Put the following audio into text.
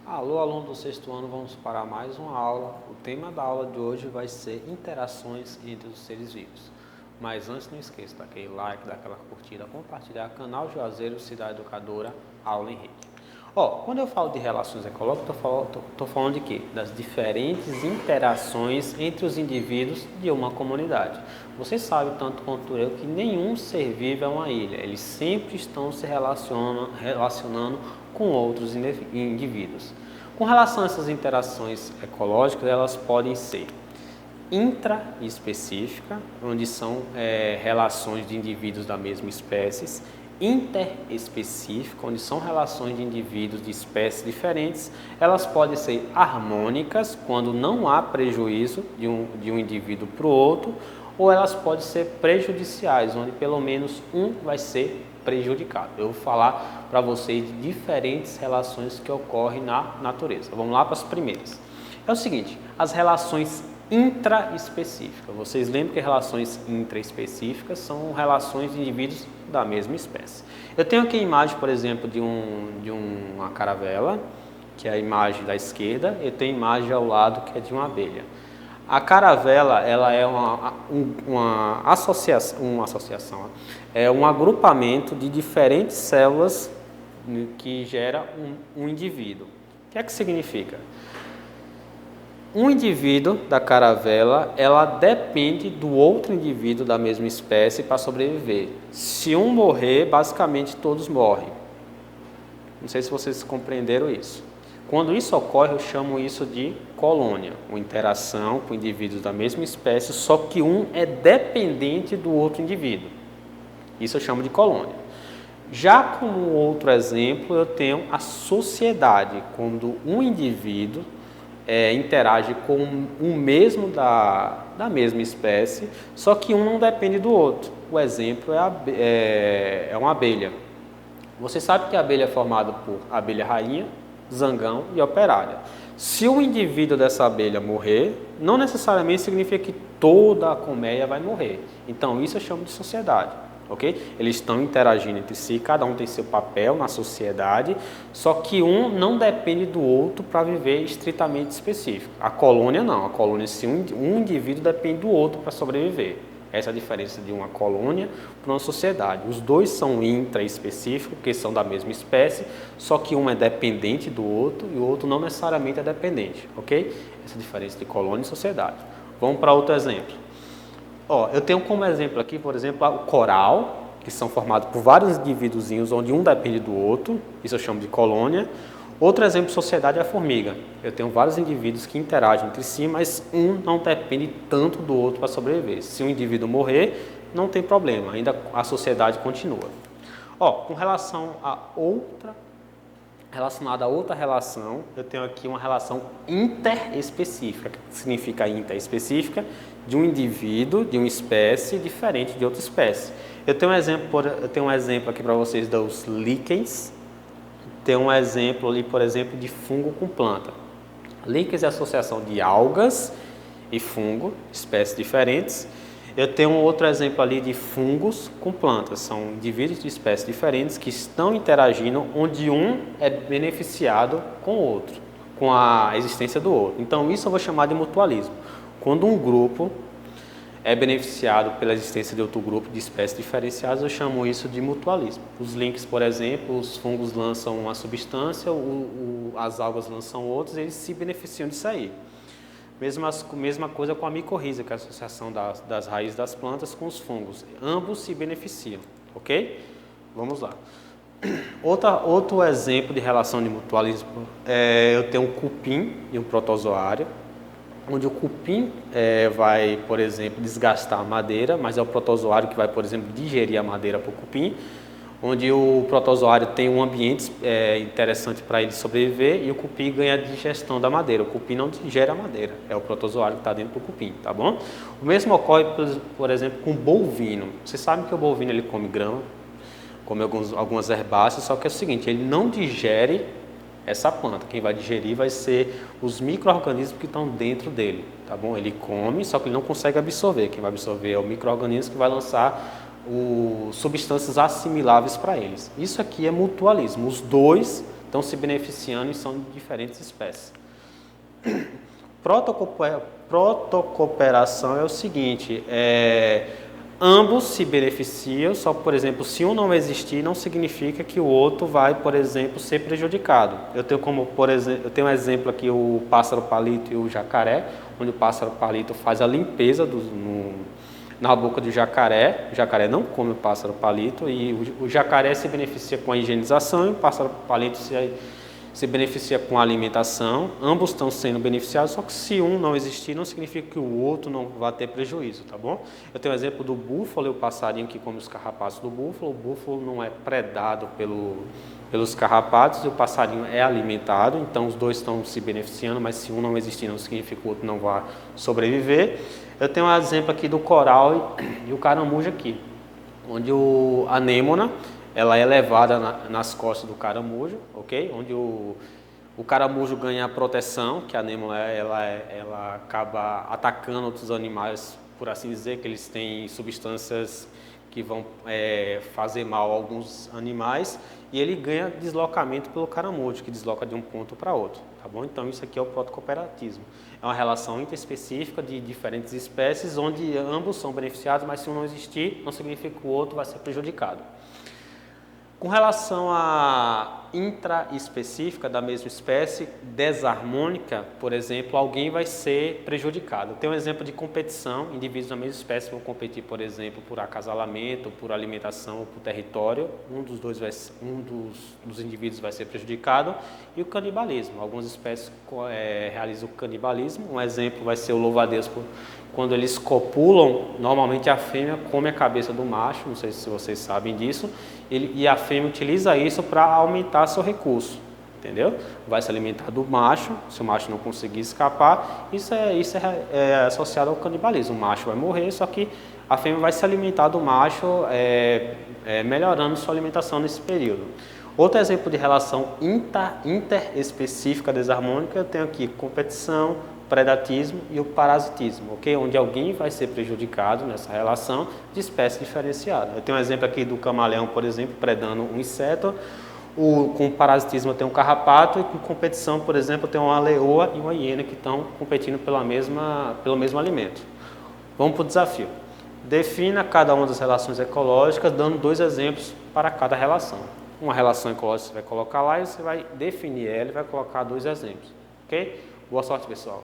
Alô, aluno do sexto ano, vamos para mais uma aula. O tema da aula de hoje vai ser interações entre os seres vivos. Mas antes, não esqueça daquele like, daquela curtida, compartilhar canal Juazeiro Cidade Educadora, aula em rede. Quando eu falo de relações ecológicas, estou falando de quê? Das diferentes interações entre os indivíduos de uma comunidade. Você sabe, tanto quanto eu, que nenhum ser vivo é uma ilha. Eles sempre estão se relacionando com outros indivíduos. Com relação a essas interações ecológicas, elas podem ser intraespecífica, onde são relações de indivíduos da mesma espécie, interespecífica, onde são relações de indivíduos de espécies diferentes. Elas podem ser harmônicas, quando não há prejuízo de um indivíduo para o outro, ou elas podem ser prejudiciais, onde pelo menos um vai ser prejudicado. Eu vou falar para vocês de diferentes relações que ocorrem na natureza. Vamos lá para as primeiras. É o seguinte, as relações intraespecíficas. Vocês lembram que relações intraespecíficas são relações de indivíduos da mesma espécie. Eu tenho aqui a imagem, por exemplo, de uma caravela, que é a imagem da esquerda, e tenho a imagem ao lado, que é de uma abelha. A caravela, ela é uma associação, é um agrupamento de diferentes células que gera um indivíduo. O que é que significa? Um indivíduo da caravela, ela depende do outro indivíduo da mesma espécie para sobreviver. Se um morrer, basicamente todos morrem. Não sei se vocês compreenderam isso. Quando isso ocorre, eu chamo isso de colônia, uma interação com indivíduos da mesma espécie, só que um é dependente do outro indivíduo. Isso eu chamo de colônia. Já como outro exemplo, eu tenho a sociedade, quando um indivíduo interage com um mesmo da mesma espécie, só que um não depende do outro. O exemplo é uma abelha. Você sabe que a abelha é formada por abelha rainha, zangão e operária. Se o indivíduo dessa abelha morrer, não necessariamente significa que toda a colmeia vai morrer. Então, isso eu chamo de sociedade, ok? Eles estão interagindo entre si, cada um tem seu papel na sociedade, só que um não depende do outro para viver estritamente específico. A colônia não, a colônia, se um indivíduo depende do outro para sobreviver. Essa é a diferença de uma colônia para uma sociedade. Os dois são intraespecíficos, porque são da mesma espécie, só que um é dependente do outro e o outro não necessariamente é dependente, ok? Essa é a diferença de colônia e sociedade. Vamos para outro exemplo. Eu tenho como exemplo aqui, por exemplo, o coral, que são formados por vários indivíduozinhos, onde um depende do outro, isso eu chamo de colônia. Outro exemplo de sociedade é a formiga. Eu tenho vários indivíduos que interagem entre si, mas um não depende tanto do outro para sobreviver. Se um indivíduo morrer, não tem problema, ainda a sociedade continua. Com relação a relacionada a outra relação, eu tenho aqui uma relação interespecífica, que significa interespecífica, de um indivíduo, de uma espécie, diferente de outra espécie. Eu tenho um exemplo aqui para vocês dos líquens. Tem um exemplo ali, por exemplo, de fungo com planta. Líquens é a associação de algas e fungo, espécies diferentes. Eu tenho um outro exemplo ali de fungos com plantas. São indivíduos de espécies diferentes que estão interagindo, onde um é beneficiado com o outro, com a existência do outro. Então, isso eu vou chamar de mutualismo. Quando um grupo é beneficiado pela existência de outro grupo de espécies diferenciadas, eu chamo isso de mutualismo. Os links, por exemplo, os fungos lançam uma substância, as algas lançam outras, eles se beneficiam disso aí. Mesma coisa com a micorriza, que é a associação das raízes das plantas com os fungos. Ambos se beneficiam, ok? Vamos lá. Outro exemplo de relação de mutualismo, eu tenho um cupim e um protozoário, onde o cupim vai, por exemplo, desgastar a madeira, mas é o protozoário que vai, por exemplo, digerir a madeira para o cupim, onde o protozoário tem um ambiente interessante para ele sobreviver e o cupim ganha a digestão da madeira. O cupim não digere a madeira, é o protozoário que está dentro do cupim, tá bom? O mesmo ocorre, por exemplo, com o bovino. Vocês sabem que o bovino ele come grama, come algumas herbáceas, só que é o seguinte, ele não digere essa planta. Quem vai digerir vai ser os micro-organismos que estão dentro dele, tá bom? Ele come, só que ele não consegue absorver. Quem vai absorver é o micro-organismo que vai lançar substâncias assimiláveis para eles. Isso aqui é mutualismo. Os dois estão se beneficiando e são de diferentes espécies. Protocooperação é o seguinte, ambos se beneficiam, só que, por exemplo, se um não existir, não significa que o outro vai, por exemplo, ser prejudicado. Eu tenho um exemplo aqui, o pássaro-palito e o jacaré, onde o pássaro-palito faz a limpeza na boca do jacaré. O jacaré não come o pássaro-palito e o jacaré se beneficia com a higienização e o pássaro-palito se beneficia com a alimentação. Ambos estão sendo beneficiados, só que se um não existir, não significa que o outro não vai ter prejuízo, tá bom? Eu tenho o exemplo do búfalo, o passarinho que come os carrapatos do búfalo. O búfalo não é predado pelos carrapatos e o passarinho é alimentado, então os dois estão se beneficiando, mas se um não existir, não significa que o outro não vai sobreviver. Eu tenho um exemplo aqui do coral e o caramujo aqui, onde a anêmona, ela é levada nas costas do caramujo, ok? Onde o caramujo ganha proteção, que a anêmona ela acaba atacando outros animais, por assim dizer, que eles têm substâncias que vão fazer mal a alguns animais, e ele ganha deslocamento pelo caramujo, que desloca de um ponto para outro, tá bom? Então isso aqui é o protocooperatismo. É uma relação interespecífica de diferentes espécies, onde ambos são beneficiados, mas se um não existir, não significa que o outro vai ser prejudicado. Com relação à intraespecífica da mesma espécie, desarmônica, por exemplo, alguém vai ser prejudicado. Tem um exemplo de competição, indivíduos da mesma espécie vão competir, por exemplo, por acasalamento, por alimentação ou por território. Um dos indivíduos vai ser prejudicado. E o canibalismo, algumas espécies realizam o canibalismo. Um exemplo vai ser o louva-a-Deus. Quando eles copulam, normalmente a fêmea come a cabeça do macho, não sei se vocês sabem disso, e a fêmea utiliza isso para aumentar seu recurso, entendeu? Vai se alimentar do macho, se o macho não conseguir escapar, isso é associado ao canibalismo. O macho vai morrer, só que a fêmea vai se alimentar do macho, melhorando sua alimentação nesse período. Outro exemplo de relação interespecífica desarmônica, eu tenho aqui competição, predatismo e o parasitismo, ok? Onde alguém vai ser prejudicado nessa relação de espécie diferenciada. Eu tenho um exemplo aqui do camaleão, por exemplo, predando um inseto. Com parasitismo eu tenho um carrapato e com competição, por exemplo, eu tenho uma leoa e uma hiena que estão competindo pelo mesmo alimento. Vamos para o desafio. Defina cada uma das relações ecológicas, dando 2 exemplos para cada relação. Uma relação ecológica você vai colocar lá e você vai definir ela e vai colocar 2 exemplos, ok? Boa sorte, pessoal!